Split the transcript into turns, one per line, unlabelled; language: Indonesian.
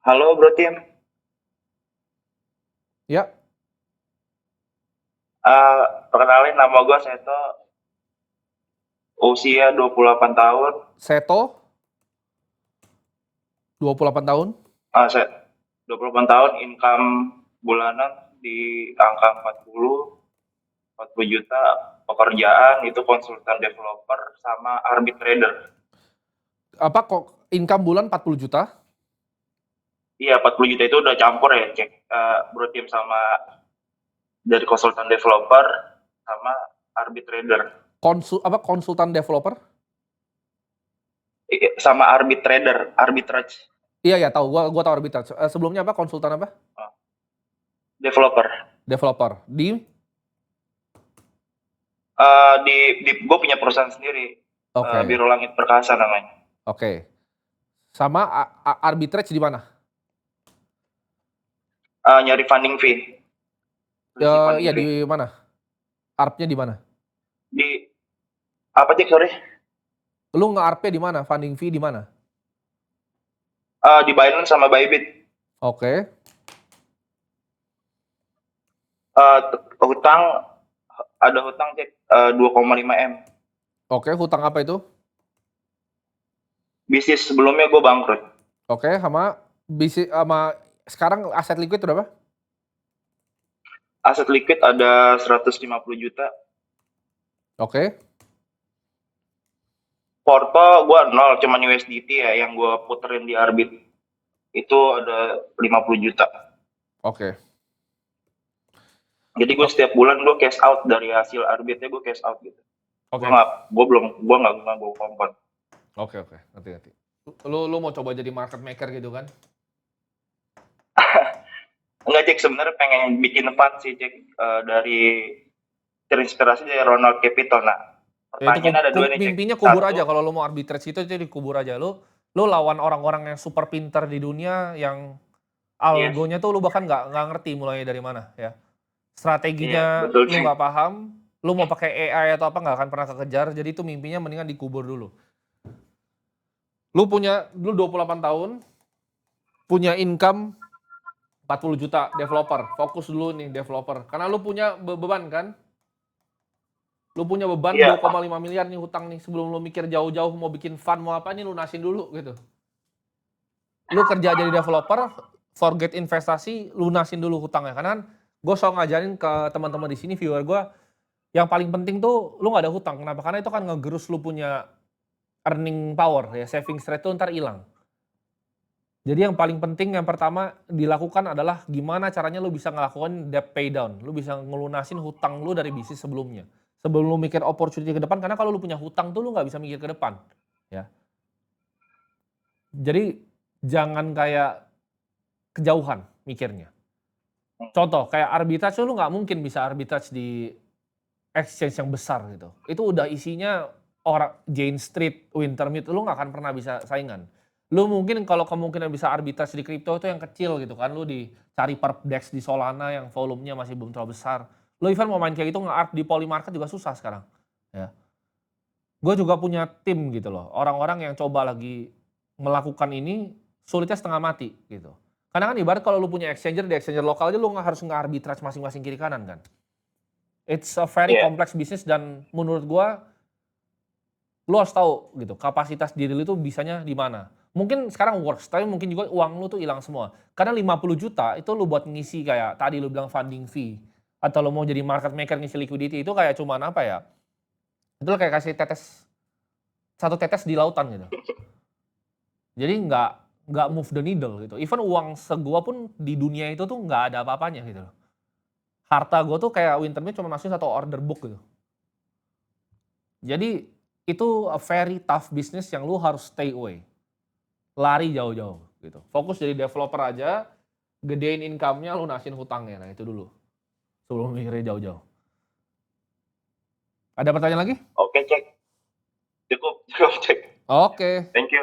Halo Bro Tim.
Ya,
Perkenalin nama gue Seto, usia 28 tahun.
Seto, 28 tahun.
Saya 28 tahun, income bulanan di angka 40 juta, pekerjaan itu konsultan developer sama arbit trader.
Apa kok income bulan 40 juta?
Iya, 40 juta itu udah campur ya, cek Bro Tim sama dari konsultan developer sama arbit trader.
Konsultan developer?
Sama arbit trader, arbitrage.
Iya ya, tahu. Gua tahu arbitrage. Sebelumnya apa? Konsultan apa?
Oh, developer.
Developer. Di
Di gue punya perusahaan sendiri,
Oke.
Biro Langit Perkasa namanya.
Oke. Sama arbitrage di mana?
Nyari funding fee, posisi funding
Ya
fee.
di mana? Arpnya di mana?
Di apa cek sorry?
Lu nge-arpnya di mana? Funding fee di mana?
Di Binance sama Bybit.
Oke.
Hutang ada hutang cek 2,5 M.
Oke, hutang apa itu?
Bisnis sebelumnya gue bangkrut.
Oke, sama sekarang aset liquid berapa?
Aset liquid ada 150 juta.
Oke.
Porto gue nol, cuman USDT ya yang gue puterin di Arbit. Itu ada 50 juta.
Oke.
Jadi gue
O-
setiap bulan gue cash out dari hasil Arbitnya, gue cash out gitu.
Oke.
Gue nggak bawa kompon.
Oke. Ngerti. Lu mau coba jadi market maker gitu kan?
Enggak cek, sebenarnya pengen bikin fund sih cek, dari terinspirasi dari Ronald Capital. Nah,
Ya itu
pertanyaan ada dua nih cek.
mimpinya kubur
Satu,
aja kalau lu mau arbitrage itu dikubur aja. Lu lawan orang-orang yang super pinter di dunia yang
yes,
algonya tuh lu bahkan nggak ngerti mulainya dari mana ya.
iya
Strateginya
betul
lu
cek.
nggak paham, lu mau pakai AI atau apa nggak akan pernah kekejar. Jadi itu mimpinya mendingan dikubur dulu. Lu 28 tahun, punya income 40 juta developer. Fokus dulu nih developer. Karena lu punya beban kan? Lu punya beban
Iya,
2,5 miliar nih hutang nih. Sebelum lu mikir jauh-jauh mau bikin fund mau apa nih lunasin dulu gitu. Lu kerja jadi developer, forget investasi, lunasin dulu hutangnya. Karena kan gue selalu ngajarin ke teman-teman di sini, viewer gue, yang paling penting tuh lu nggak ada hutang. Kenapa? Karena itu kan ngegerus lu punya earning power ya, savings rate tuh ntar hilang. Jadi yang paling penting yang pertama dilakukan adalah gimana caranya lu bisa ngelakuin debt pay down. Lu bisa ngelunasin hutang lu dari bisnis sebelumnya. Sebelum lu mikir opportunity ke depan, karena kalau lu punya hutang tuh lu nggak bisa mikir ke depan. Ya. Jadi jangan kayak kejauhan mikirnya. Contoh kayak arbitrage lu nggak mungkin bisa arbitrage di exchange yang besar gitu. Itu udah isinya orang Jane Street, Wintermute, lu nggak akan pernah bisa saingan. Lu mungkin kalau kemungkinan bisa arbitrage di kripto itu yang kecil gitu kan, lu dicari Perpdex di Solana yang volumenya masih belum terlalu besar. Lu even mau main kayak gitu nge-arb di Polymarket juga susah sekarang. Ya. Gue juga punya tim gitu loh, orang-orang yang coba lagi melakukan ini sulitnya setengah mati gitu. Karena kan ibarat kalau lu punya exchanger, di exchanger lokal aja lu nggak harus nge-arbitrage masing-masing kiri kanan kan. It's a very
iya,
complex business dan menurut gua lu harus tahu gitu kapasitas diri lu tuh bisanya di mana. Mungkin sekarang works, tapi mungkin juga uang lu tuh hilang semua. Karena 50 juta itu lu buat ngisi kayak tadi lu bilang funding fee atau lu mau jadi market maker ngisi liquidity itu kayak cuman apa ya? Itu kayak kasih satu tetes di lautan gitu. Jadi nggak move the needle gitu. Even uang segua pun di dunia itu tuh nggak ada apa-apanya gitu loh. Harta gua tuh kayak Wintermute cuma masukin satu order book gitu. Jadi itu a very tough business yang lu harus stay away. Lari jauh-jauh gitu. Fokus jadi developer aja, gedein income-nya, lunasin hutangnya. Nah itu dulu. Sebelum mikirnya jauh-jauh. Ada pertanyaan lagi?
oke cek. Cukup, cukup cek.
Oke.
Thank you.